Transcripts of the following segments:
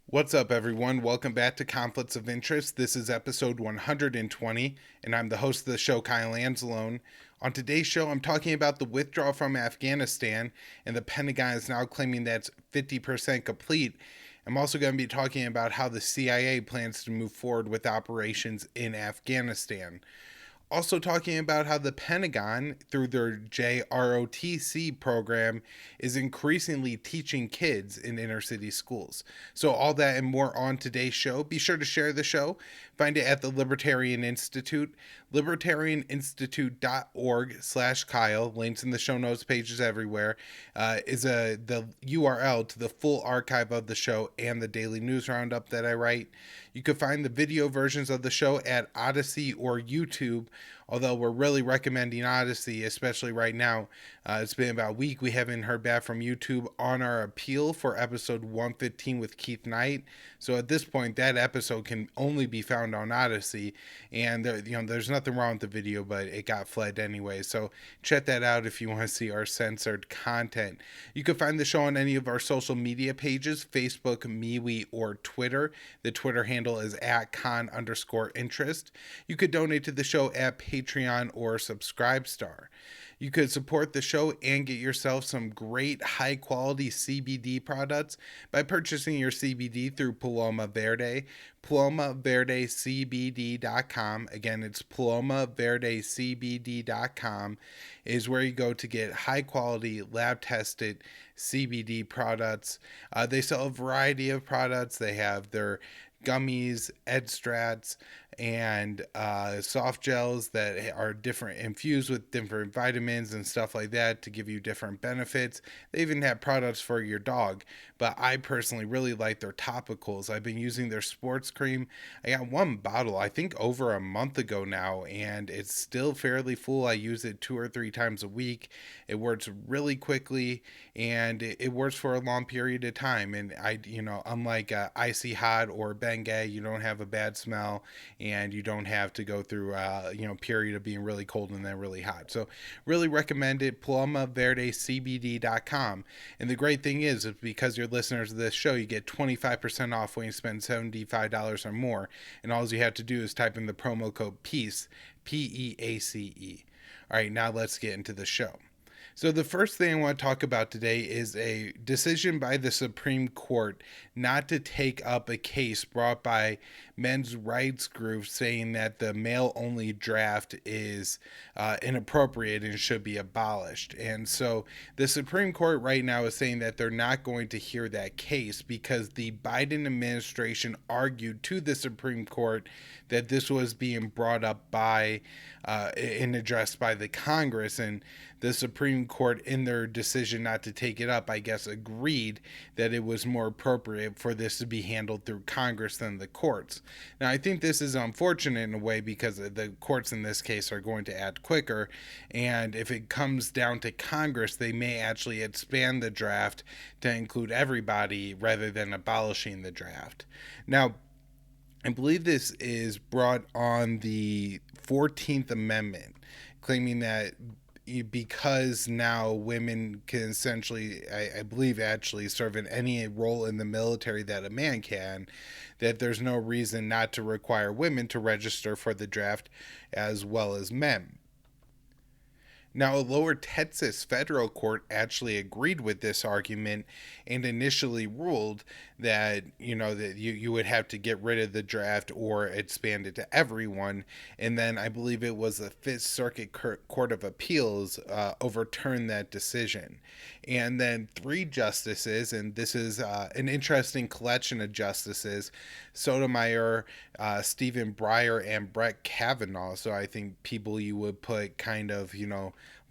What's up, everyone? Welcome back to Conflicts of Interest. This is episode 120, and I'm the host of the show, Kyle Anzalone. On today's show, I'm talking about the withdrawal from Afghanistan, and the Pentagon is now claiming that's 50% complete. I'm also going to be talking about how the CIA plans to move forward with operations in Afghanistan. Also, talking about how the Pentagon, through their JROTC program, is increasingly teaching kids in inner city schools. So, all that and more on today's show. Be sure to share the show. Find it at the Libertarian Institute, libertarianinstitute.org/Kyle. Links in the show notes pages everywhere. Is the URL to the full archive of the show and the daily news roundup that I write. You can find the video versions of the show at Odyssey or YouTube, although we're really recommending Odyssey, especially right now. It's been about a week. We haven't heard back from YouTube on our appeal for episode 115 with Keith Knight. So at this point, that episode can only be found on Odyssey, and there's nothing wrong with the video, but it got flagged anyway. So check that out if you want to see our censored content. You can find the show on any of our social media pages: Facebook, MeWe, or Twitter. The Twitter handle is @con_interest. You could donate to the show at Patreon or Subscribestar. You could support the show and get yourself some great high quality CBD products by purchasing your CBD through Paloma Verde. PalomaVerdeCBD.com. Again, it's PalomaVerdeCBD.com is where you go to get high quality lab tested CBD products. They sell a variety of products. They have their gummies, extracts, and soft gels that are different, infused with different vitamins and stuff like that to give you different benefits. They even have products for your dog, but I personally really like their topicals. I've been using their sports cream. I got one bottle, I think, over a month ago now, and it's still fairly full. I use it 2 or 3 times a week. It works really quickly, and it works for a long period of time. And unlike Icy Hot or Bengay, you don't have a bad smell, and you don't have to go through period of being really cold and then really hot. So really recommend it. PalomaVerdeCBD.com. And the great thing is because you're listeners of this show, you get 25% off when you spend $75 or more, and all you have to do is type in the promo code PEACE, PEACE. All right, now let's get into the show. So the first thing I want to talk about today is a decision by the Supreme Court not to take up a case brought by men's rights groups saying that the male-only draft is inappropriate and should be abolished. And so the Supreme Court right now is saying that they're not going to hear that case because the Biden administration argued to the Supreme Court that this was being brought up by and addressed by the Congress, and the Supreme Court, in their decision not to take it up, I guess, agreed that it was more appropriate for this to be handled through Congress than the courts. Now, I think this is unfortunate in a way because the courts in this case are going to act quicker, and if it comes down to Congress, they may actually expand the draft to include everybody rather than abolishing the draft. Now, I believe this is brought on the 14th Amendment, claiming that because now women can essentially, I believe, actually serve in any role in the military that a man can, that there's no reason not to require women to register for the draft as well as men. Now, a lower Texas federal court actually agreed with this argument and initially ruled that, that you would have to get rid of the draft or expand it to everyone. And then I believe it was the Fifth Circuit Court of Appeals overturned that decision. And then 3 justices, and this is an interesting collection of justices, Sotomayor, Stephen Breyer, and Brett Kavanaugh. So I think people you would put kind of,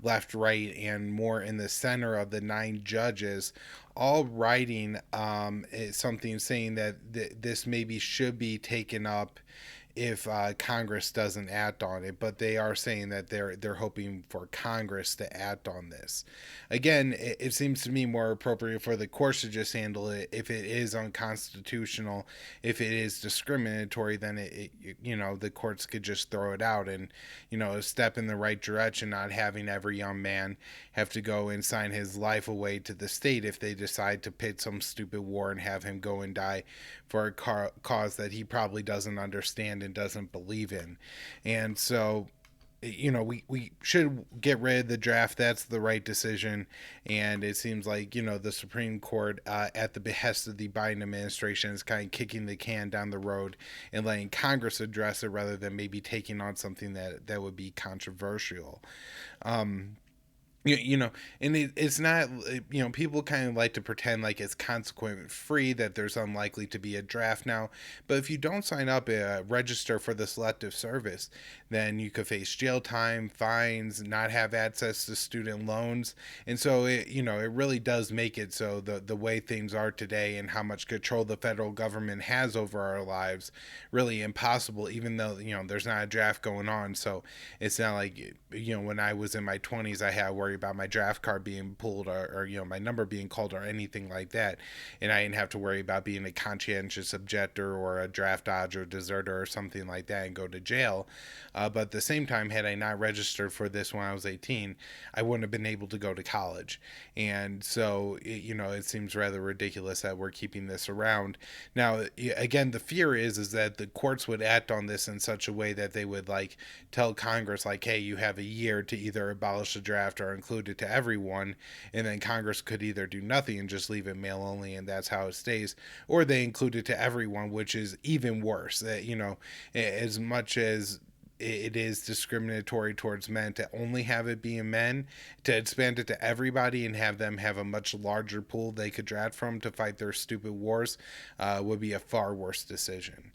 left, right, and more in the center of the 9 judges, all writing something saying that this maybe should be taken up if Congress doesn't act on it, but they are saying that they're hoping for Congress to act on this. Again, it seems to me more appropriate for the courts to just handle it. If it is unconstitutional, if it is discriminatory, then the courts could just throw it out and a step in the right direction, not having every young man have to go and sign his life away to the state if they decide to pit some stupid war and have him go and die for a cause that he probably doesn't understand and doesn't believe in. And so we should get rid of the draft. That's the right decision. And it seems like, the Supreme Court, at the behest of the Biden administration, is kind of kicking the can down the road and letting Congress address it rather than maybe taking on something that would be controversial. And it's not, people kind of like to pretend like it's consequence free, that there's unlikely to be a draft now. But if you don't sign up, register for the selective service, then you could face jail time, fines, not have access to student loans. And so it really does make it so the way things are today and how much control the federal government has over our lives really impossible, even though, there's not a draft going on. So it's not like, when I was in my 20s, I had to worry about my draft card being pulled or my number being called or anything like that, and I didn't have to worry about being a conscientious objector or a draft dodger, deserter, or something like that and go to jail. But at the same time, had I not registered for this when I was 18, I wouldn't have been able to go to college. And so it seems rather ridiculous that we're keeping this around. Now again, the fear is that the courts would act on this in such a way that they would like tell Congress, like, hey, you have a year to either abolish the draft or include it to everyone, and then Congress could either do nothing and just leave it mail only, and that's how it stays, or they include it to everyone, which is even worse. That as much as it is discriminatory towards men to only have it be men, to expand it to everybody and have them have a much larger pool they could draft from to fight their stupid wars, would be a far worse decision.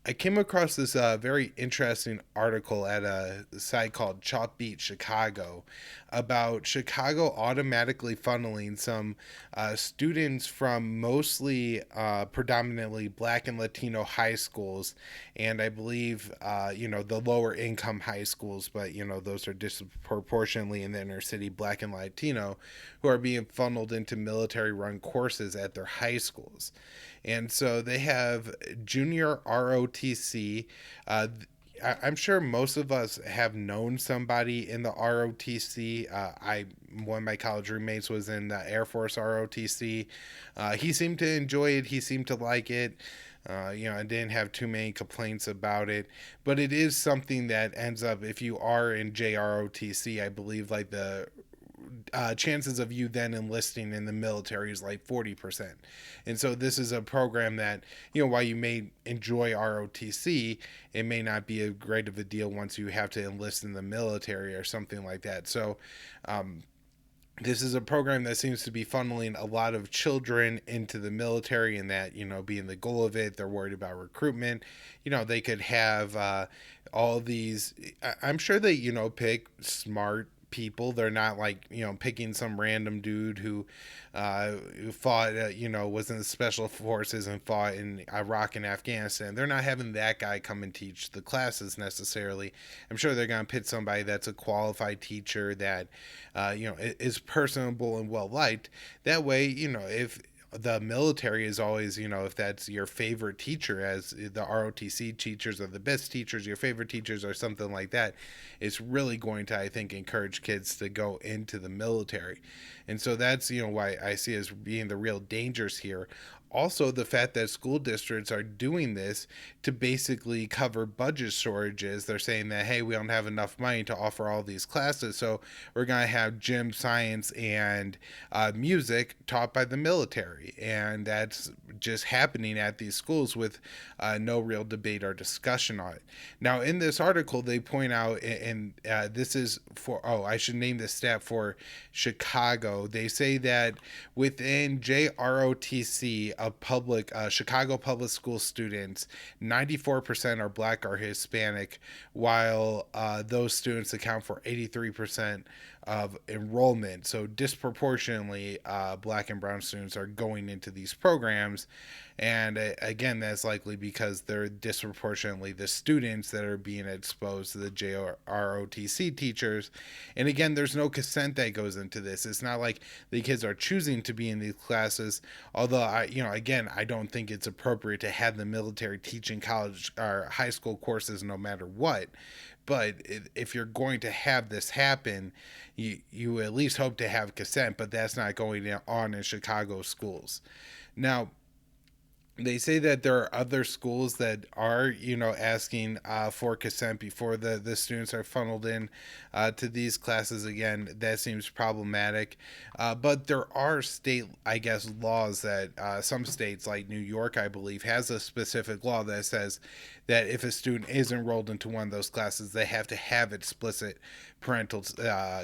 I came across this very interesting article at a site called Chalk Beat Chicago about Chicago automatically funneling some students from mostly predominantly Black and Latino high schools, and I believe the lower income high schools, but those are disproportionately in the inner city Black and Latino, who are being funneled into military run courses at their high schools. And so they have junior ROTC. I'm sure most of us have known somebody in the ROTC. One of my college roommates was in the Air Force ROTC. He seemed to enjoy it. He seemed to like it. I didn't have too many complaints about it. But it is something that ends up, if you are in JROTC, I believe like the chances of you then enlisting in the military is like 40%. And so this is a program that, while you may enjoy ROTC, it may not be a great of a deal once you have to enlist in the military or something like that. So this is a program that seems to be funneling a lot of children into the military, and that, being the goal of it, they're worried about recruitment. They could have all these, I'm sure they, pick smart people. They're not like picking some random dude who fought was in the special forces and fought in Iraq and Afghanistan. They're not having that guy come and teach the classes necessarily. I'm sure they're going to pick somebody that's a qualified teacher that is personable and well liked. That way, if the military is always, if that's your favorite teacher, as the ROTC teachers are the best teachers, your favorite teachers or something like that, it's really going to, I think, encourage kids to go into the military. And so that's, why I see as being the real dangers here. Also, the fact that school districts are doing this to basically cover budget shortages. They're saying that, hey, we don't have enough money to offer all these classes, so we're going to have gym, science, and music taught by the military. And that's just happening at these schools with no real debate or discussion on it. Now, in this article, they point out, and this is for, I should name this stat for Chicago. They say that within JROTC, of public Chicago public school students, 94% are black or Hispanic, while those students account for 83% of enrollment. So disproportionately, black and brown students are going into these programs. And again, that's likely because they're disproportionately the students that are being exposed to the JROTC teachers. And again, there's no consent that goes into this. It's not like the kids are choosing to be in these classes. Although I don't think it's appropriate to have the military teaching college or high school courses no matter what. But if you're going to have this happen, you at least hope to have consent. But that's not going on in Chicago schools. Now, they say that there are other schools that are, asking for consent before the students are funneled in to these classes. Again, that seems problematic. But there are state, I guess, laws that some states, like New York, I believe, has a specific law that says that if a student is enrolled into one of those classes, they have to have explicit parental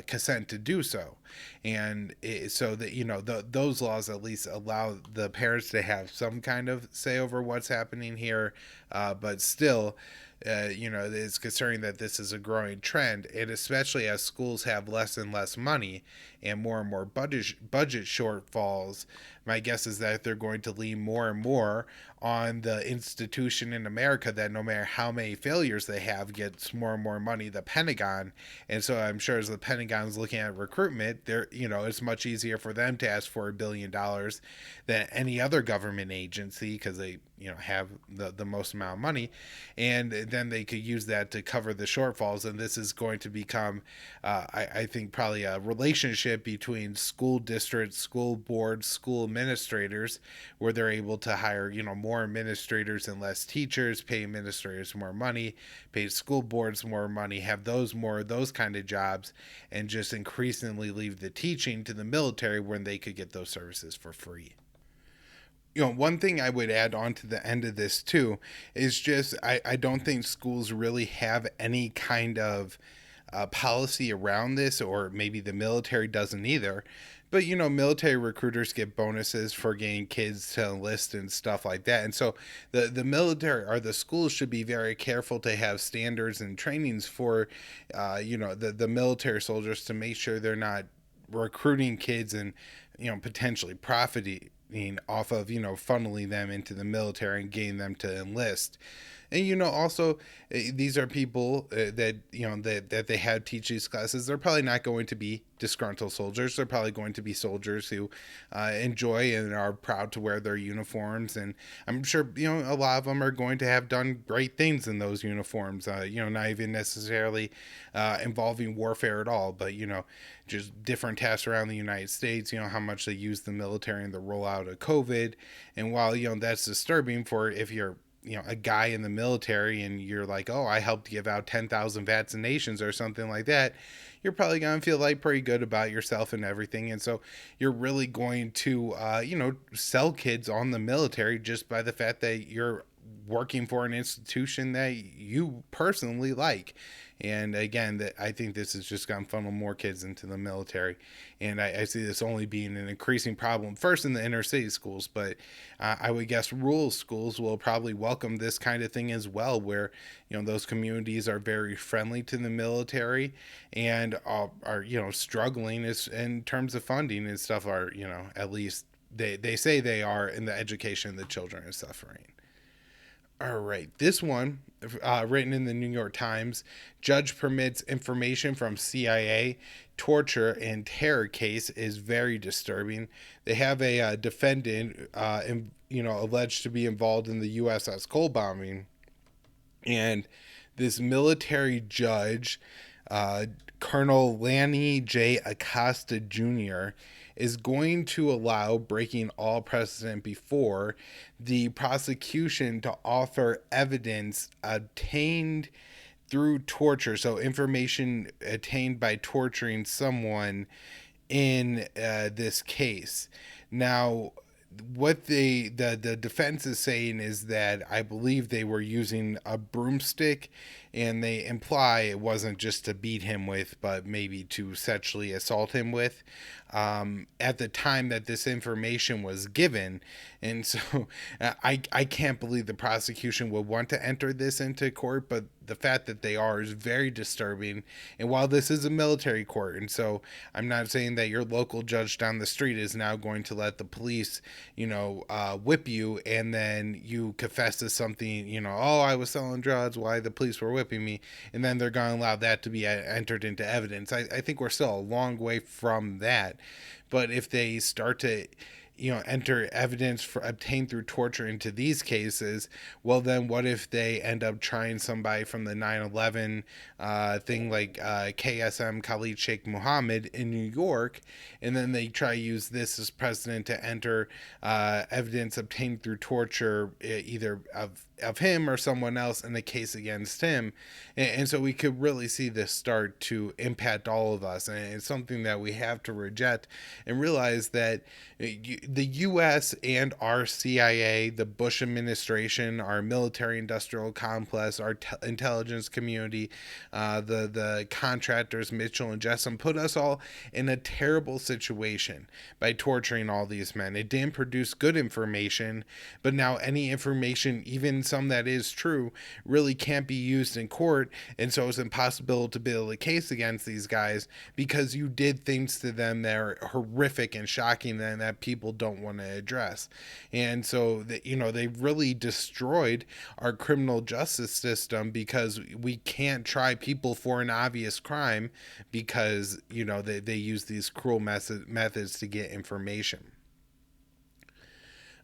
consent to do so. And so that, those laws at least allow the parents to have some kind of say over what's happening here. But still, it's concerning that this is a growing trend, and especially as schools have less and less money and more budget shortfalls. My guess is that they're going to lean more and more on the institution in America that no matter how many failures they have gets more and more money, the Pentagon. And so I'm sure as the Pentagon's looking at recruitment, it's much easier for them to ask for $1 billion than any other government agency, because they have the most amount of money, and then they could use that to cover the shortfalls. And this is going to become I think probably a relationship between school districts, school boards, school administrators, where they're able to hire more administrators and less teachers, pay administrators more money, pay school boards more money, have those kind of jobs, and just increasingly leave the teaching to the military when they could get those services for free. One thing I would add on to the end of this too is just I don't think schools really have any kind of policy around this, or maybe the military doesn't either. But military recruiters get bonuses for getting kids to enlist and stuff like that. And so the military or the schools should be very careful to have standards and trainings for the military soldiers, to make sure they're not recruiting kids and potentially profiting off of funneling them into the military and getting them to enlist. And also these are people that that they have teach these classes. They're probably not going to be disgruntled soldiers. They're probably going to be soldiers who enjoy and are proud to wear their uniforms. And I'm sure a lot of them are going to have done great things in those uniforms. Not even necessarily involving warfare at all, but just different tasks around the United States. How much they use the military in the rollout of COVID. And while that's disturbing for if you're a guy in the military and you're like, oh, I helped give out 10,000 vaccinations or something like that, you're probably going to feel like pretty good about yourself and everything. And so you're really going to, sell kids on the military just by the fact that you're working for an institution that you personally like. And again, I think this is just going to funnel more kids into the military. And I see this only being an increasing problem, first in the inner city schools, but I would guess rural schools will probably welcome this kind of thing as well, where those communities are very friendly to the military and are struggling in terms of funding and stuff, are at least they say they are, in the education of the children is suffering. All right, this one, written in the New York Times: judge permits information from CIA torture and terror case is very disturbing. They have a defendant, alleged to be involved in the USS Cole bombing, and this military judge, Colonel Lanny J. Acosta Jr., is going to allow, breaking all precedent before, the prosecution to offer evidence obtained through torture, so information attained by torturing someone in this case. Now, what the defense is saying is that I believe they were using a broomstick and they imply it wasn't just to beat him with, but maybe to sexually assault him with, at the time that this information was given. And so I can't believe the prosecution would want to enter this into court, but the fact that they are is very disturbing. And while this is a military court, and so I'm not saying that your local judge down the street is now going to let the police, whip you, and then you confess to something, oh, I was selling drugs, why the police were whipping me, and then they're going to allow that to be entered into evidence. I think we're still a long way from that. But if they start to enter evidence obtained through torture into these cases, well, then what if they end up trying somebody from the 9/11 thing, like KSM Khalid Sheikh Mohammed in New York, and then they try to use this as precedent to enter evidence obtained through torture, either of him or someone else in the case against him. And so we could really see this start to impact all of us, and it's something that we have to reject and realize that the U.S. and our CIA, the Bush administration, our military industrial complex, our intelligence community, the contractors, Mitchell and Jessom, put us all in a terrible situation by torturing all these men. It didn't produce good information, but now any information, even some that is true, really can't be used in court, and so it's impossible to build a case against these guys because you did things to them that are horrific and shocking and that people don't want to address. And so they really destroyed our criminal justice system because we can't try people for an obvious crime because they use these cruel methods to get information.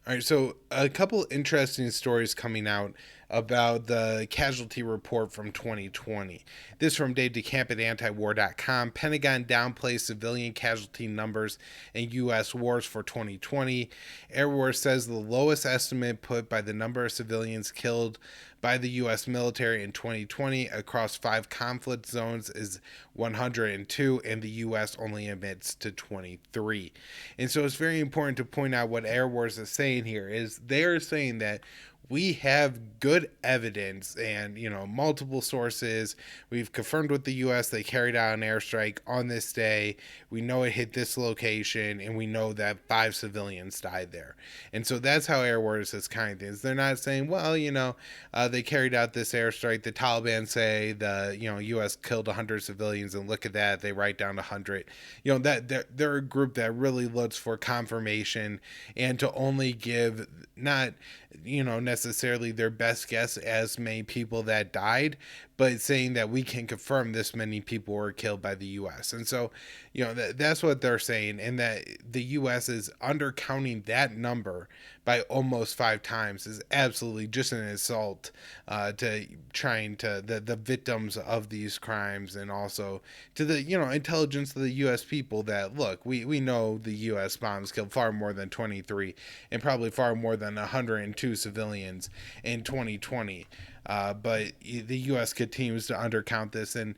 All right, so a couple interesting stories coming out about the casualty report from 2020. This from Dave DeCamp at antiwar.com. Pentagon downplays civilian casualty numbers in U.S. wars for 2020. Air Wars says the lowest estimate put by the number of civilians killed by the U.S. military in 2020 across 5 conflict zones is 102, and the U.S. only admits to 23. And so it's very important to point out what Air Wars is saying here is they're saying that we have good evidence and, multiple sources. We've confirmed with the U.S. they carried out an airstrike on this day. We know it hit this location, and we know that 5 civilians died there. And so that's how Air Wars is kind of things. They're not saying, well, they carried out this airstrike. The Taliban say the, U.S. killed 100 civilians, and look at that. They write down 100. That they're a group that really looks for confirmation and to only give not necessarily their best guess as many people that died, but saying that we can confirm this many people were killed by the U.S. And so, that's what they're saying, and that the U.S. is undercounting that number by almost 5 times is absolutely just an assault to trying to the victims of these crimes, and also to the intelligence of the U.S. people that, look, we know the U.S. bombs killed far more than 23 and probably far more than 102 civilians in 2020. But the U.S. continues to undercount this, and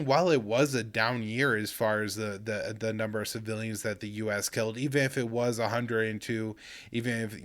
while it was a down year as far as the number of civilians that the U.S. killed, even if it was 102, even if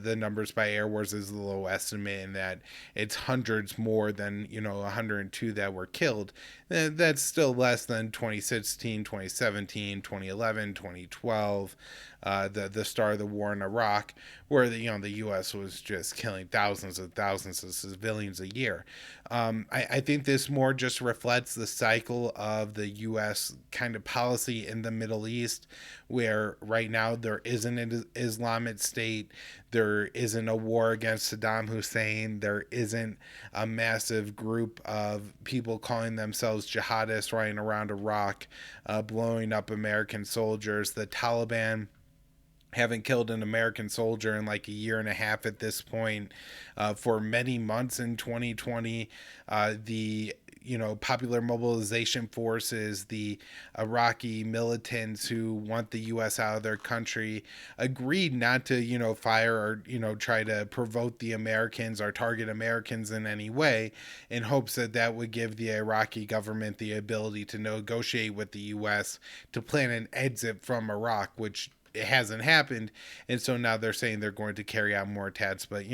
the numbers by Air Wars is a low estimate, and that it's hundreds more than 102 that were killed, that's still less than 2016, 2017, 2011, 2012. The start of the war in Iraq, where the U.S. was just killing thousands and thousands of civilians a year. I think this more just reflects the cycle of the U.S. kind of policy in the Middle East, where right now there isn't an Islamic State, there isn't a war against Saddam Hussein, there isn't a massive group of people calling themselves jihadists running around Iraq, blowing up American soldiers. The Taliban haven't killed an American soldier in like a year and a half at this point. For many months in 2020, the Popular Mobilization Forces, the Iraqi militants who want the U.S. out of their country, agreed not to, fire or, try to provoke the Americans or target Americans in any way, in hopes that would give the Iraqi government the ability to negotiate with the U.S. to plan an exit from Iraq, which it hasn't happened, and so now they're saying they're going to carry out more attacks. But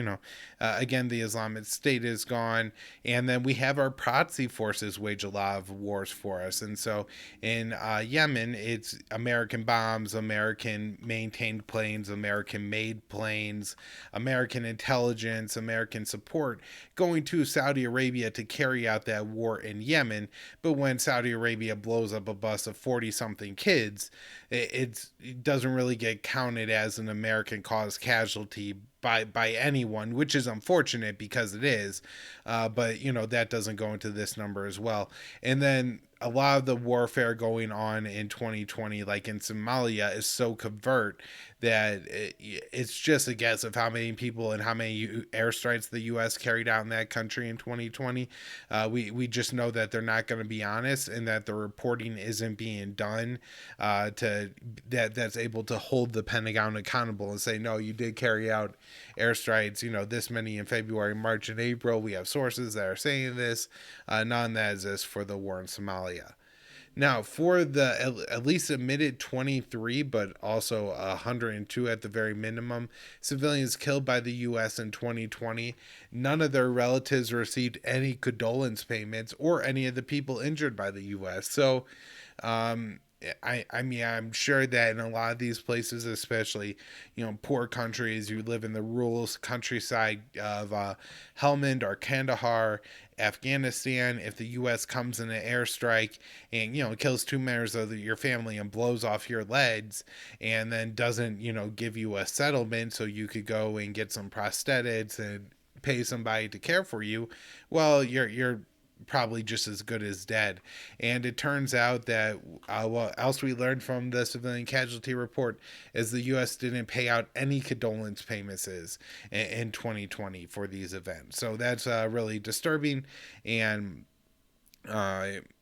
again, the Islamic State is gone, and then we have our proxy forces wage a lot of wars for us. And so in Yemen, it's American bombs, American maintained planes, American made planes, American intelligence, American support going to Saudi Arabia to carry out that war in Yemen. But when Saudi Arabia blows up a bus of 40 something kids, it doesn't really get counted as an American cause casualty by anyone, which is unfortunate because it is. But that doesn't go into this number as well. And then a lot of the warfare going on in 2020, like in Somalia, is so covert that it's just a guess of how many people and how many airstrikes the U.S. carried out in that country in 2020. We just know that they're not going to be honest, and that the reporting isn't being done that's able to hold the Pentagon accountable and say, no, you did carry out airstrikes, this many in February, March, and April. We have sources that are saying this. None that exists for the war in Somalia. Now, for the at least admitted 23, but also 102 at the very minimum, civilians killed by the U.S. in 2020, none of their relatives received any condolence payments or any of the people injured by the U.S. So, I mean, I'm sure that in a lot of these places, especially, poor countries, you live in the rural countryside of Helmand or Kandahar, Afghanistan. If the U.S. comes in an airstrike and, kills 2 members of your family and blows off your legs and then doesn't, give you a settlement so you could go and get some prosthetics and pay somebody to care for you, well, you're probably just as good as dead. And it turns out that what else we learned from the civilian casualty report is the U.S. didn't pay out any condolence payments in 2020 for these events. So that's really disturbing. And it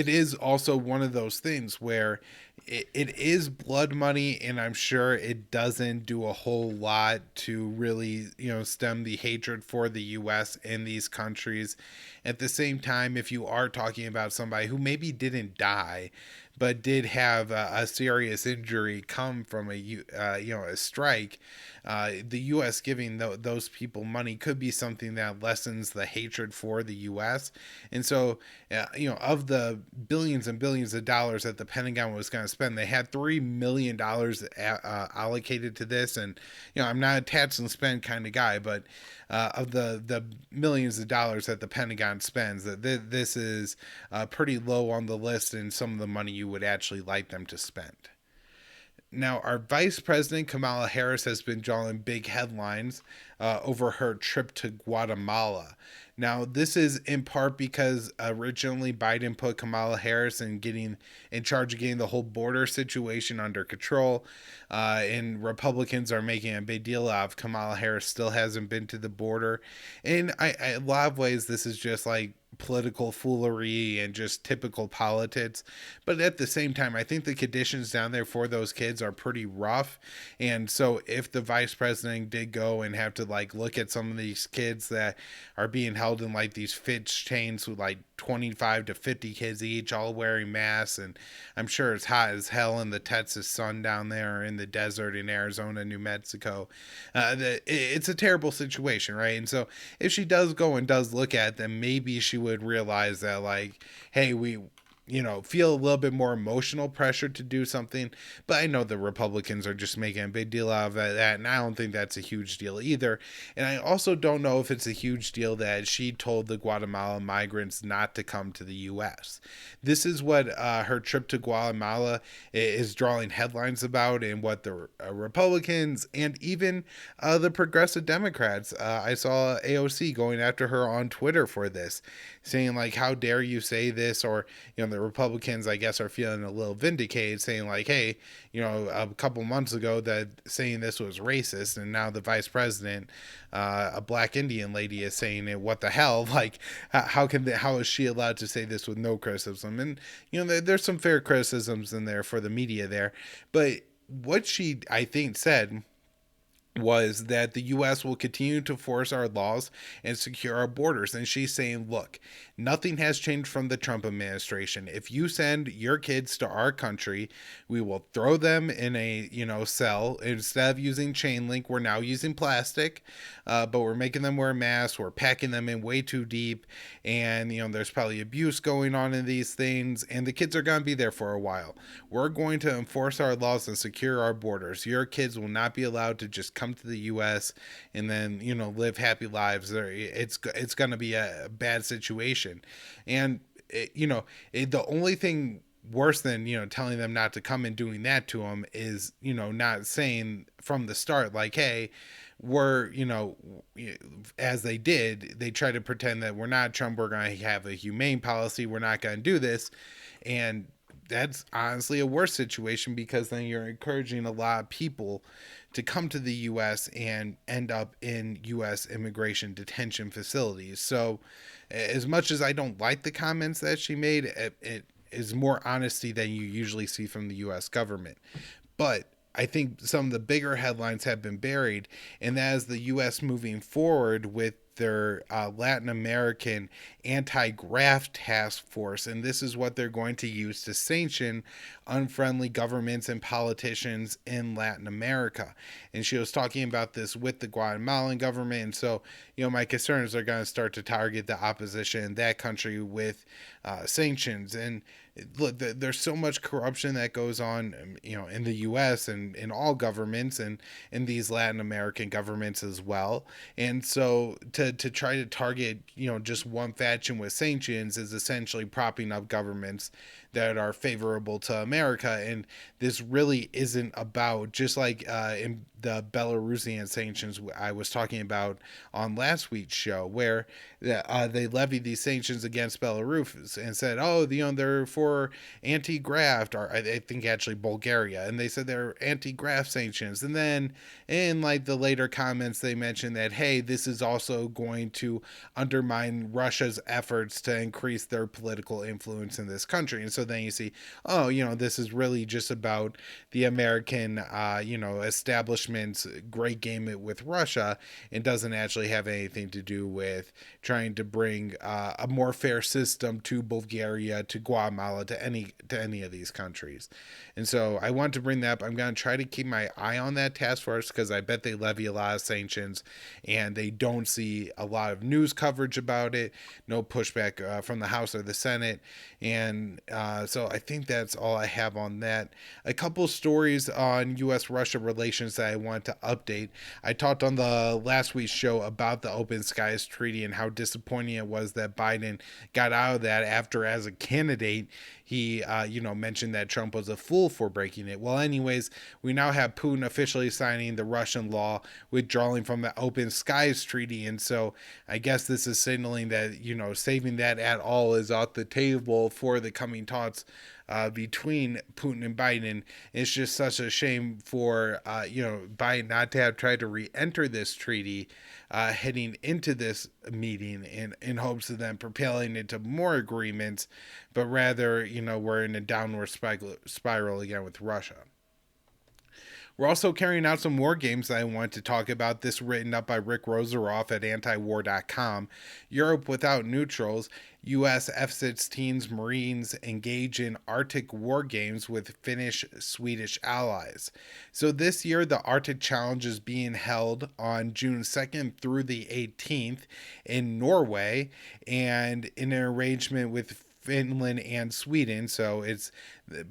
is also one of those things where it is blood money, and I'm sure it doesn't do a whole lot to really, stem the hatred for the U.S. in these countries. At the same time, if you are talking about somebody who maybe didn't die, but did have a serious injury come from a strike, the U.S. giving those people money could be something that lessens the hatred for the U.S. And so, of the billions and billions of dollars that the Pentagon was going to spend, they had $3 million allocated to this. And, I'm not a tax and spend kind of guy, but of the millions of dollars that the Pentagon spends, that this is pretty low on the list in some of the money you would actually like them to spend. Now, our Vice President, Kamala Harris, has been drawing big headlines over her trip to Guatemala. Now, this is in part because originally Biden put Kamala Harris in charge of getting the whole border situation under control. And Republicans are making a big deal out of Kamala Harris still hasn't been to the border. And a lot of ways, this is just like political foolery and just typical politics. But at the same time, I think the conditions down there for those kids are pretty rough. And so if the vice president did go and have to look at some of these kids that are being held in these fixed chains with 25 to 50 kids each, all wearing masks, and I'm sure it's hot as hell in the Texas sun down there, in the desert in Arizona, New Mexico. It's a terrible situation, right? And so if she does go and does look at them, maybe she would realize that hey, we feel a little bit more emotional pressure to do something. But I know the Republicans are just making a big deal out of that, and I don't think that's a huge deal either. And I also don't know if it's a huge deal that she told the Guatemala migrants not to come to the U.S. This is what her trip to Guatemala is drawing headlines about, and what the Republicans and even the progressive Democrats, I saw AOC going after her on Twitter for this, saying how dare you say this, or the Republicans, I guess, are feeling a little vindicated, saying hey, a couple months ago that saying this was racist, and now the vice president, a black Indian lady, is saying it. What the hell? How is she allowed to say this with no criticism? And there's some fair criticisms in there for the media there, but what she, I think, said was that the US will continue to force our laws and secure our borders. And she's saying, look, nothing has changed from the Trump administration. If you send your kids to our country, we will throw them in a, cell. Instead of using chain link, we're now using plastic, but we're making them wear masks. We're packing them in way too deep. And, there's probably abuse going on in these things. And the kids are going to be there for a while. We're going to enforce our laws and secure our borders. Your kids will not be allowed to just come to the U.S. and then live happy lives. It's going to be a bad situation, and the only thing worse than telling them not to come and doing that to them is not saying from the start, like, hey, we're as they did, they try to pretend that we're not Trump, we're going to have a humane policy, we're not going to do this. And that's honestly a worse situation, because then you're encouraging a lot of people to come to the U.S. and end up in U.S. immigration detention facilities. So as much as I don't like the comments that she made, it is more honesty than you usually see from the U.S. government. But I think some of the bigger headlines have been buried, and that is the U.S. moving forward with their Latin American anti-graft task force, and this is what they're going to use to sanction unfriendly governments and politicians in Latin America. And she was talking about this with the Guatemalan government, and so my concerns are going to start to target the opposition in that country with sanctions. And look, there's so much corruption that goes on, in the U.S. and in all governments, and in these Latin American governments as well. And so to try to target, just one faction with sanctions is essentially propping up governments that are favorable to America. And this really isn't about, just like in the Belarusian sanctions I was talking about on last week's show, where they levied these sanctions against Belarus and said, oh, they're for anti-graft, or I think actually Bulgaria, and they said they're anti-graft sanctions. And then in like the later comments, they mentioned that, hey, this is also going to undermine Russia's efforts to increase their political influence in this country. And so then you see, oh, this is really just about the American, establishment's great game with Russia, and doesn't actually have anything to do with trying to bring a more fair system to Bulgaria, to Guatemala, to any of these countries. And so I want to bring that up. I'm going to try to keep my eye on that task force, because I bet they levy a lot of sanctions and they don't see a lot of news coverage about it, no pushback from the House or the Senate. And so I think that's all I have on that. A couple stories on U.S.-Russia relations that I want to update. I talked on the last week's show about the Open Skies Treaty and how disappointing it was that Biden got out of that after, as a candidate, he, mentioned that Trump was a fool for breaking it. Well, anyways, we now have Putin officially signing the Russian law withdrawing from the Open Skies Treaty. And so I guess this is signaling that, saving that at all is off the table for the coming talks between Putin and Biden. It's just such a shame for, Biden not to have tried to re-enter this treaty heading into this meeting in hopes of them propelling into more agreements, but rather, we're in a downward spiral again with Russia. We're also carrying out some war games that I want to talk about. This written up by Rick Roseroff at antiwar.com. Europe without neutrals. U.S. F-16 Marines engage in Arctic war games with Finnish-Swedish allies. So this year, the Arctic Challenge is being held on June 2nd through the 18th in Norway, and in an arrangement with Finland and Sweden. So it's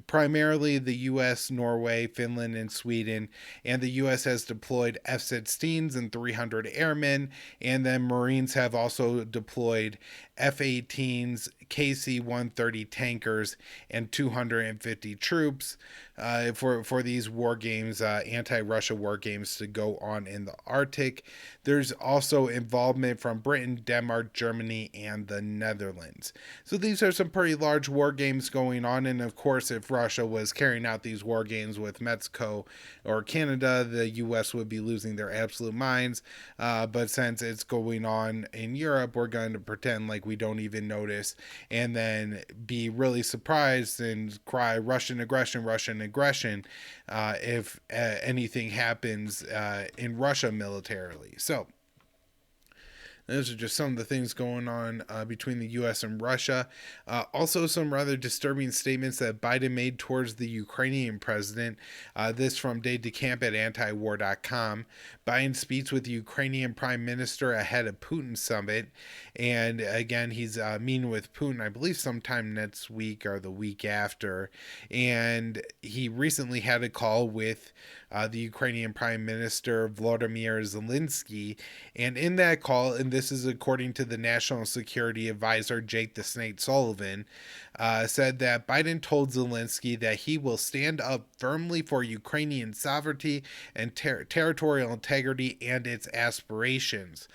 primarily the U.S., Norway, Finland, and Sweden. And the U.S. has deployed F-16s and 300 airmen. And then Marines have also deployed F-18s, KC-130 tankers, and 250 troops for these war games, anti-Russia war games to go on in the Arctic. There's also involvement from Britain, Denmark, Germany, and the Netherlands. So these are some pretty large war games going on. And of course, course, if Russia was carrying out these war games with Mexico or Canada, the US would be losing their absolute minds. But since it's going on in Europe, we're going to pretend like we don't even notice, and then be really surprised and cry Russian aggression, Russian aggression, if anything happens in Russia militarily. So those are just some of the things going on between the U.S. and Russia. Also, some rather disturbing statements that Biden made towards the Ukrainian president. This from Dave DeCamp at antiwar.com. Biden speaks with the Ukrainian prime minister ahead of Putin's summit. And again, he's meeting with Putin, I believe, sometime next week or the week after. And he recently had a call with the Ukrainian Prime Minister Volodymyr Zelensky. And in that call, and this is according to the National Security Advisor Jake the Snake Sullivan, said that Biden told Zelensky that he will stand up firmly for Ukrainian sovereignty and territorial integrity and its aspirations,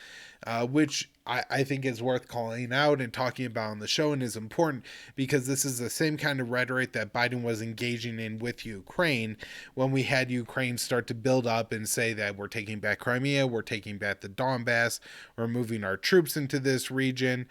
which I think is worth calling out and talking about on the show, and is important because this is the same kind of rhetoric that Biden was engaging in with Ukraine when we had Ukraine start to build up and say that we're taking back Crimea, we're taking back the Donbass, we're moving our troops into this region.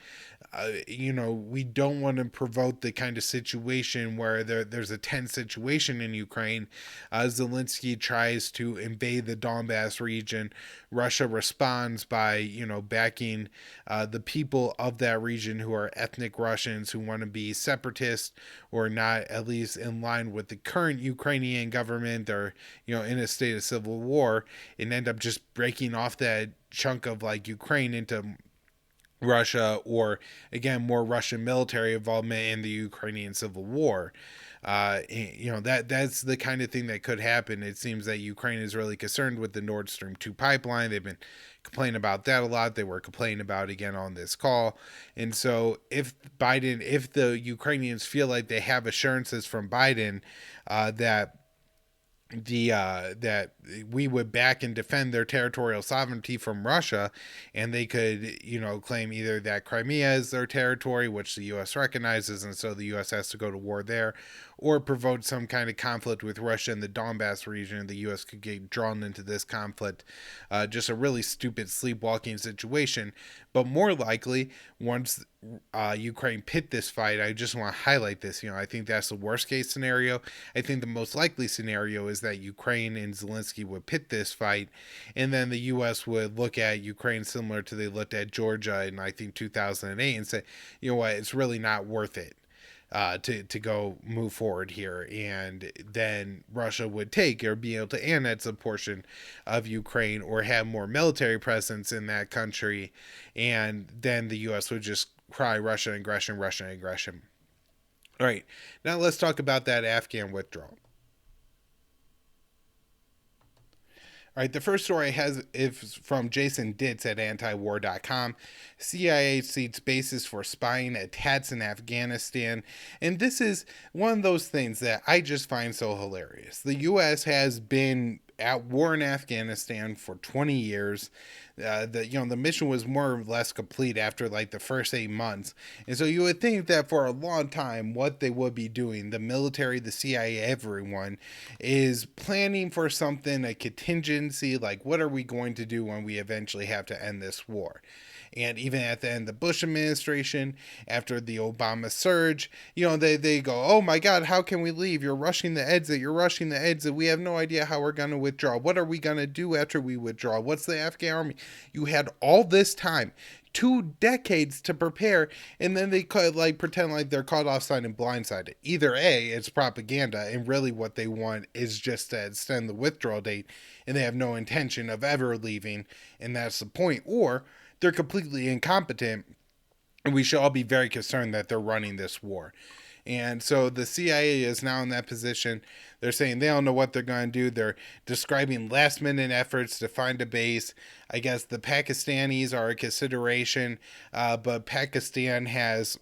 We don't want to provoke the kind of situation where there's a tense situation in Ukraine. Zelensky tries to invade the Donbass region. Russia responds by, backing the people of that region who are ethnic Russians who want to be separatists or not at least in line with the current Ukrainian government or, in a state of civil war, and end up just breaking off that chunk of Ukraine into Russia, or again, more Russian military involvement in the Ukrainian civil war. That's the kind of thing that could happen. It seems that Ukraine is really concerned with the Nord Stream 2 pipeline. They've been complaining about that a lot. They were complaining about it again on this call. And so if the Ukrainians feel like they have assurances from Biden that we would back and defend their territorial sovereignty from Russia, and they could, claim either that Crimea is their territory, which the U.S. recognizes, and so the U.S. has to go to war there, or provoke some kind of conflict with Russia in the Donbass region. The U.S. could get drawn into this conflict. Just a really stupid sleepwalking situation. But more likely, once Ukraine pit this fight, I just want to highlight this. I think that's the worst case scenario. I think the most likely scenario is that Ukraine and Zelensky would pit this fight, and then the U.S. would look at Ukraine similar to they looked at Georgia in, I think, 2008 and say, you know what, it's really not worth it to go move forward here. And then Russia would take or be able to annex a portion of Ukraine or have more military presence in that country. And then the U.S. would just cry Russian aggression, Russian aggression. All right, now let's talk about that Afghan withdrawal. All right, the first story is from Jason Ditz at antiwar.com. CIA seeks basis for spying attacks in Afghanistan. And this is one of those things that I just find so hilarious. The U.S. has been at war in Afghanistan for 20 years. The mission was more or less complete after the first 8 months. And so you would think that for a long time, what they would be doing, the military, the CIA, everyone, is planning for something, a contingency, what are we going to do when we eventually have to end this war? And even at the end of the Bush administration, after the Obama surge, they go, oh my God, how can we leave? You're rushing the exit. We have no idea how we're going to withdraw. What are we going to do after we withdraw? What's the Afghan army? You had all this time, 2 decades to prepare, and then they could pretend like they're caught offside and blindsided. Either A, it's propaganda, and really what they want is just to extend the withdrawal date, and they have no intention of ever leaving, and that's the point. Or they're completely incompetent, and we should all be very concerned that they're running this war. And so the CIA is now in that position. They're saying they don't know what they're going to do. They're describing last-minute efforts to find a base. I guess the Pakistanis are a consideration, but Pakistan has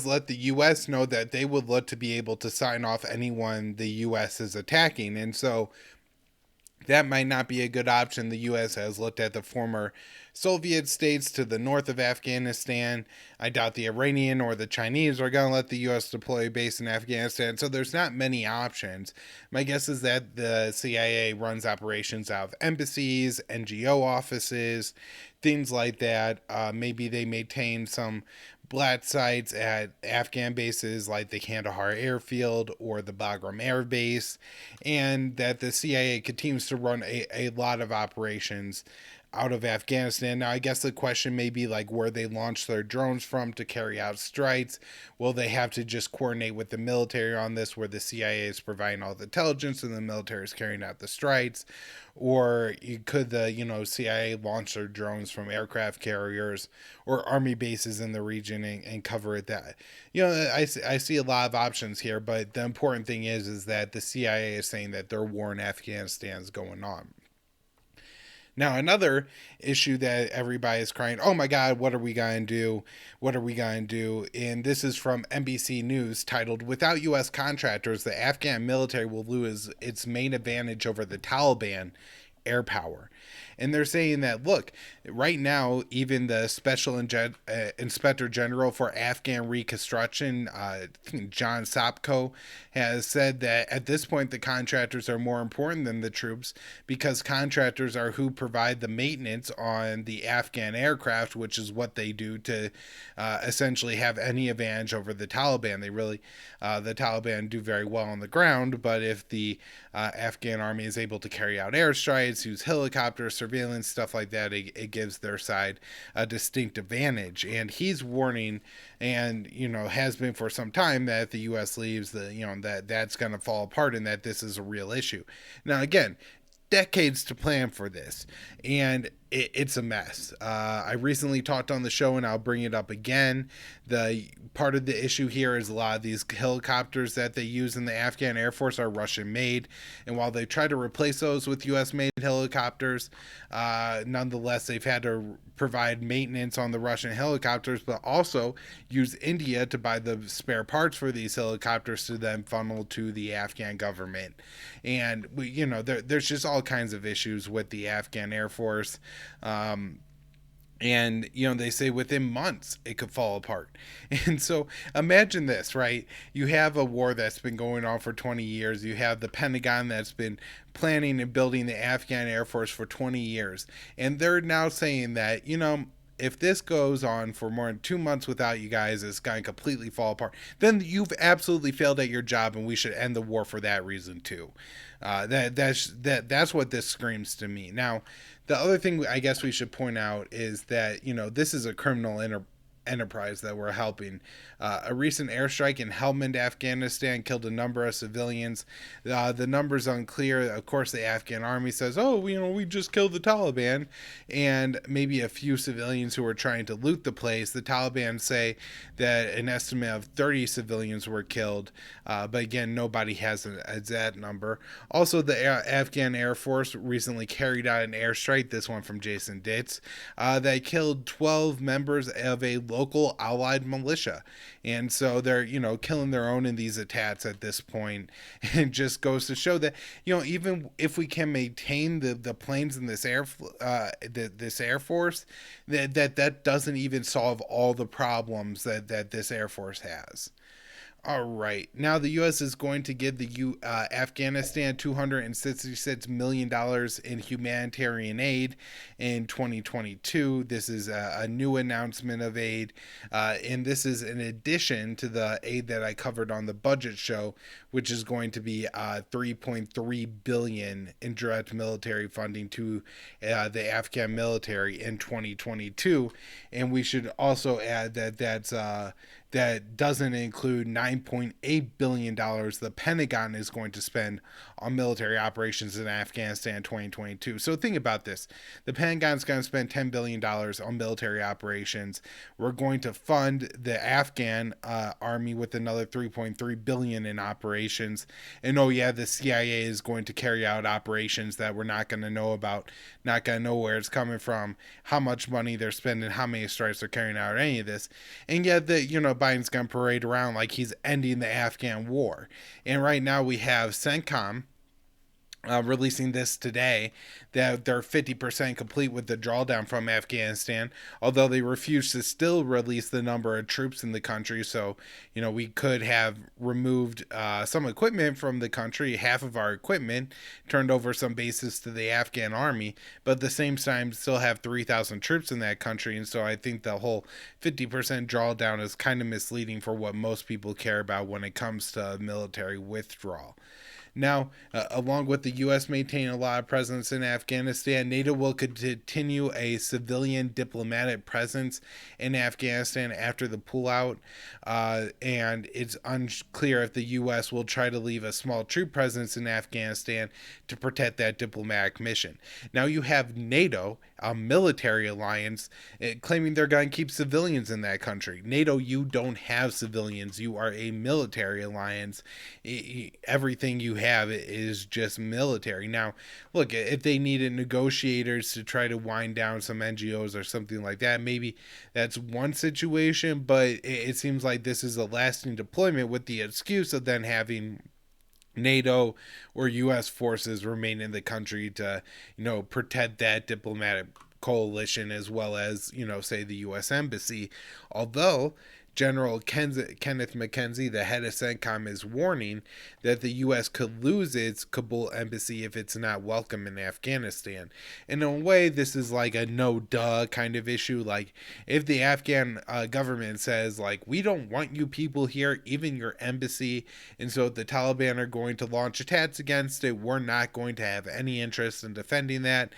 let the U.S. know that they would look to be able to sign off anyone the U.S. is attacking. And so that might not be a good option. The U.S. has looked at the former Soviet states to the north of Afghanistan. I doubt the Iranian or the Chinese are going to let the U.S. deploy a base in Afghanistan. So there's not many options. My guess is that the CIA runs operations out of embassies, NGO offices, things like that. Maybe they maintain some black sites at Afghan bases like the Kandahar airfield or the Bagram air base, and that the CIA continues to run a lot of operations out of Afghanistan. Now, I guess the question may be like where they launch their drones from to carry out strikes. Will they have to just coordinate with the military on this, where the CIA is providing all the intelligence and the military is carrying out the strikes? Or could the CIA launch their drones from aircraft carriers or army bases in the region and cover it that? I see a lot of options here, but the important thing is that the CIA is saying that their war in Afghanistan is going on. Now, another issue that everybody is crying, oh my God, what are we going to do? What are we going to do? And this is from NBC News, titled, "Without U.S. contractors, the Afghan military will lose its main advantage over the Taliban, air power." And they're saying that, look, right now, even the Special Inspector General for Afghan Reconstruction, John Sopko, has said that at this point, the contractors are more important than the troops because contractors are who provide the maintenance on the Afghan aircraft, which is what they do to essentially have any advantage over the Taliban. The Taliban do very well on the ground, but if the Afghan army is able to carry out airstrikes, use helicopters, surveillance, stuff like that, it gives their side a distinct advantage. And he's warning, and has been for some time, that if the U.S. leaves, that's going to fall apart, and that this is a real issue. Now, again, decades to plan for this, and it's a mess. I recently talked on the show, and I'll bring it up again. The part of the issue here is a lot of these helicopters that they use in the Afghan Air Force are Russian made, and while they try to replace those with US made helicopters, nonetheless they've had to provide maintenance on the Russian helicopters, but also use India to buy the spare parts for these helicopters to then funnel to the Afghan government. And there's just all kinds of issues with the Afghan Air Force. And they say within months it could fall apart. And so imagine this, right? You have a war that's been going on for 20 years. You have the Pentagon that's been planning and building the Afghan Air Force for 20 years, and they're now saying that if this goes on for more than 2 months without you guys, it's going to completely fall apart. Then you've absolutely failed at your job, and we should end the war for that reason too. That's what this screams to me. Now, the other thing I guess we should point out is that this is a criminal enterprise that we're helping. A recent airstrike in Helmand, Afghanistan, killed a number of civilians. The number's unclear. Of course, the Afghan army says, oh, we just killed the Taliban, and maybe a few civilians who were trying to loot the place. The Taliban say that an estimate of 30 civilians were killed, but again, nobody has an exact number. Also, the Afghan Air Force recently carried out an airstrike, this one from Jason Ditz, that killed 12 members of a local allied militia. And so they're, killing their own in these attacks at this point. And it just goes to show that, even if we can maintain the planes in this this Air Force, that doesn't even solve all the problems that this Air Force has. All right. Now the U.S. is going to give the Afghanistan $266 million in humanitarian aid in 2022. This is a new announcement of aid, and this is in addition to the aid that I covered on the budget show, which is going to be $3.3 billion in direct military funding to the Afghan military in 2022. And we should also add that that doesn't include $9.8 billion the Pentagon is going to spend on military operations in Afghanistan in 2022. So think about this. The Pentagon's going to spend $10 billion on military operations. We're going to fund the Afghan army with another $3.3 billion in operations. And the CIA is going to carry out operations that we're not going to know about, not going to know where it's coming from, how much money they're spending, how many strikes they're carrying out, or any of this. And yet, Biden's going to parade around like he's ending the Afghan war. And right now we have CENTCOM, releasing this today that they're 50% complete with the drawdown from Afghanistan, although they refuse to still release the number of troops in the country. So, we could have removed some equipment from the country, half of our equipment, turned over some bases to the Afghan army, but at the same time still have 3,000 troops in that country. And so I think the whole 50% drawdown is kind of misleading for what most people care about when it comes to military withdrawal. Now, along with the U.S. maintaining a lot of presence in Afghanistan, NATO will continue a civilian diplomatic presence in Afghanistan after the pullout, and it's unclear if the U.S. will try to leave a small troop presence in Afghanistan to protect that diplomatic mission. Now, you have NATO, a military alliance, claiming they're going to keep civilians in that country. NATO, you don't have civilians. You are a military alliance. Everything you have is just military. Now, look, if they needed negotiators to try to wind down some NGOs or something like that, maybe that's one situation, but it seems like this is a lasting deployment with the excuse of then having NATO or U.S. forces remain in the country to, protect that diplomatic coalition as well as, say the U.S. Embassy. Although General Kenneth McKenzie, the head of CENTCOM, is warning that the U.S. could lose its Kabul embassy if it's not welcome in Afghanistan. In a way, this is like a no-duh kind of issue. Like, if the Afghan government says, like, we don't want you people here, even your embassy, and so if the Taliban are going to launch attacks against it, we're not going to have any interest in defending that.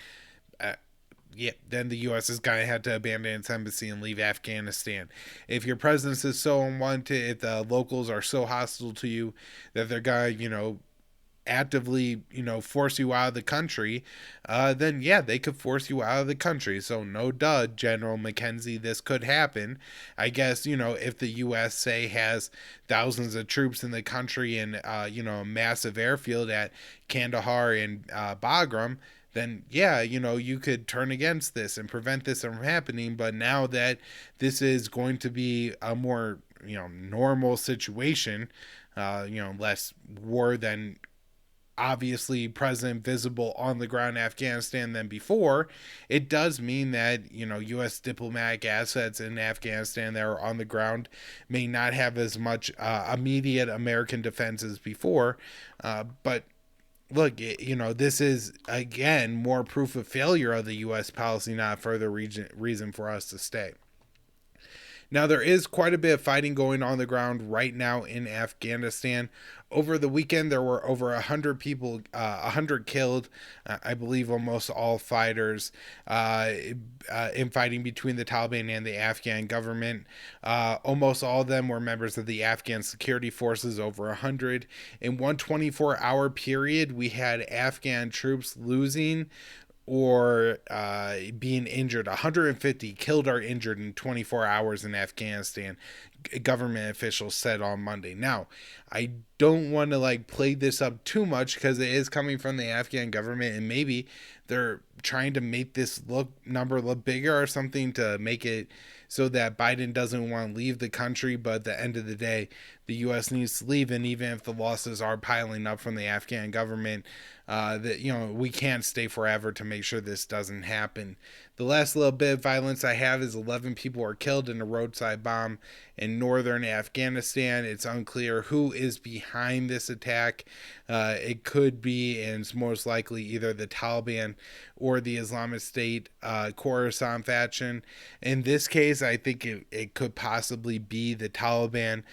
Then the U.S. is going to have to abandon its embassy and leave Afghanistan. If your presence is so unwanted, if the locals are so hostile to you that they're going to, actively, force you out of the country, then they could force you out of the country. So no duh, General McKenzie, this could happen. I guess, if the U.S. say has thousands of troops in the country and, a massive airfield at Kandahar and Bagram, then you could turn against this and prevent this from happening. But now that this is going to be a more normal situation, less war than obviously present, visible on the ground in Afghanistan than before, it does mean that U.S. diplomatic assets in Afghanistan that are on the ground may not have as much immediate American defense as before, but look, this is, again, more proof of failure of the U.S. policy, not further reason for us to stay. Now, there is quite a bit of fighting going on the ground right now in Afghanistan. Over the weekend, there were over 100 people, 100 killed, I believe almost all fighters, in fighting between the Taliban and the Afghan government. Almost all of them were members of the Afghan security forces, over 100. In one 24-hour period, we had Afghan troops losing or being injured. 150 killed or injured in 24 hours in Afghanistan, government officials said on Monday. Now, I don't want to play this up too much because it is coming from the Afghan government, and maybe they're trying to make this number look bigger or something to make it so that Biden doesn't want to leave the country. But at the end of the day, the U.S. needs to leave, and even if the losses are piling up from the Afghan government, that we can't stay forever to make sure this doesn't happen. The last little bit of violence I have is 11 people were killed in a roadside bomb in northern Afghanistan. It's unclear who is behind this attack. It could be, and it's most likely, either the Taliban or the Islamic State Khorasan faction. In this case, I think it could possibly be the Taliban,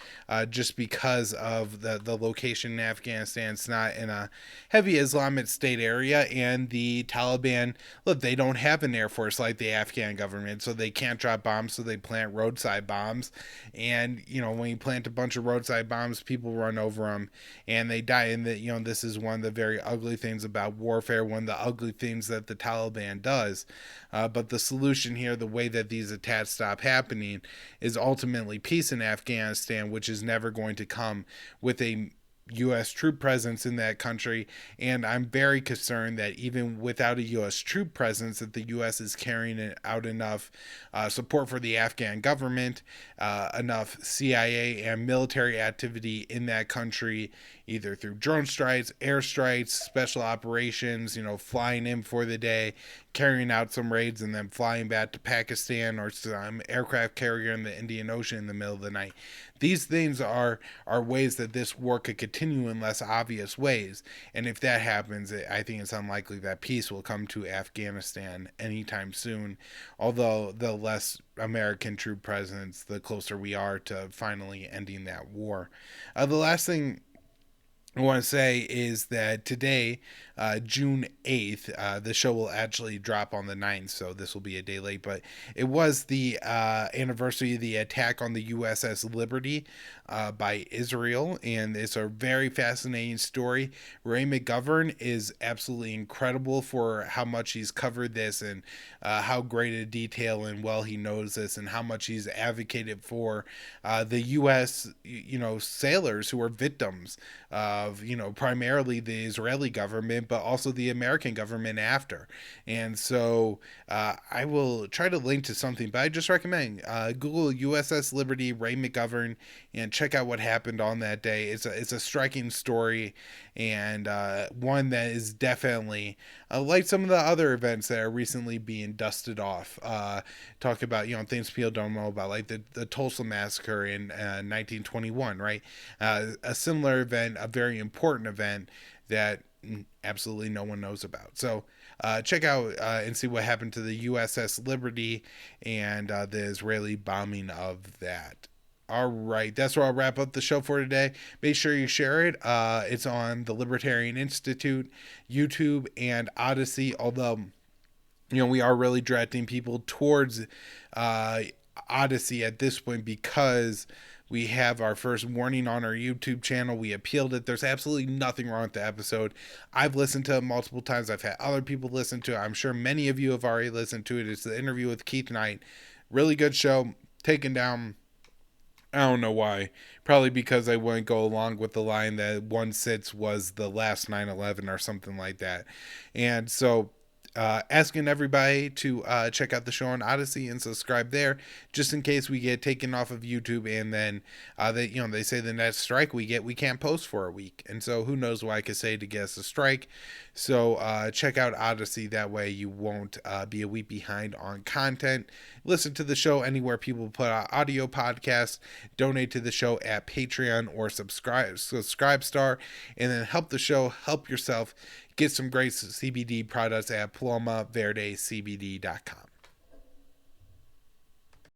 just because of the location in Afghanistan. It's not in a heavy Islamic State area, and the Taliban, look, they don't have an air force like the Afghan government, so they can't drop bombs, so they plant roadside bombs. And when you plant a bunch of roadside bombs, people run over them and they die. And this is one of the very ugly things about warfare, one of the ugly things that the Taliban does. But the solution here, the way that these attacks stop happening, is ultimately peace in Afghanistan, which is never going to come with a U.S. troop presence in that country. And I'm very concerned that even without a U.S. troop presence, that the U.S. is carrying out enough support for the Afghan government, enough CIA and military activity in that country, either through drone strikes, airstrikes, special operations, flying in for the day, carrying out some raids, and then flying back to Pakistan, or some aircraft carrier in the Indian Ocean in the middle of the night. These things are ways that this war could continue in less obvious ways. And if that happens, I think it's unlikely that peace will come to Afghanistan anytime soon. Although the less American troop presence, the closer we are to finally ending that war. The last thing I want to say is that today, June 8th, the show will actually drop on the 9th, so this will be a day late, but it was the anniversary of the attack on the USS Liberty by Israel, and it's a very fascinating story. Ray McGovern is absolutely incredible for how much he's covered this, and how great a detail and well he knows this, and how much he's advocated for the U.S. Sailors who are victims of primarily the Israeli government, but also the American government after. And so I will try to link to something, but I just recommend Google USS Liberty, Ray McGovern, and check out what happened on that day. It's a striking story, and one that is definitely like some of the other events that are recently being dusted off. Talk about things people don't know about, like the Tulsa massacre in 1921, right? A similar event, a very important event that absolutely no one knows about. So check out and see what happened to the USS Liberty and the Israeli bombing of that. All right, that's where I'll wrap up the show for today. Make sure you share it. It's on the Libertarian Institute, YouTube, and Odyssey, although we are really directing people towards Odyssey at this point, because we have our first warning on our YouTube channel. We appealed it. There's absolutely nothing wrong with the episode. I've listened to it multiple times. I've had other people listen to it. I'm sure many of you have already listened to it. It's the interview with Keith Knight. Really good show. Taken down. I don't know why. Probably because I wouldn't go along with the line that 1/6 was the last 9/11 or something like that. And so asking everybody to check out the show on Odyssey and subscribe there, just in case we get taken off of YouTube, and then they say the next strike we can't post for a week, and so who knows what I could say to get us a strike. So check out Odyssey, that way you won't be a week behind on content. Listen to the show anywhere people put out audio podcasts. Donate to the show at Patreon or Subscribestar, and then help the show, help yourself. Get some great CBD products at PalomaVerdeCBD.com.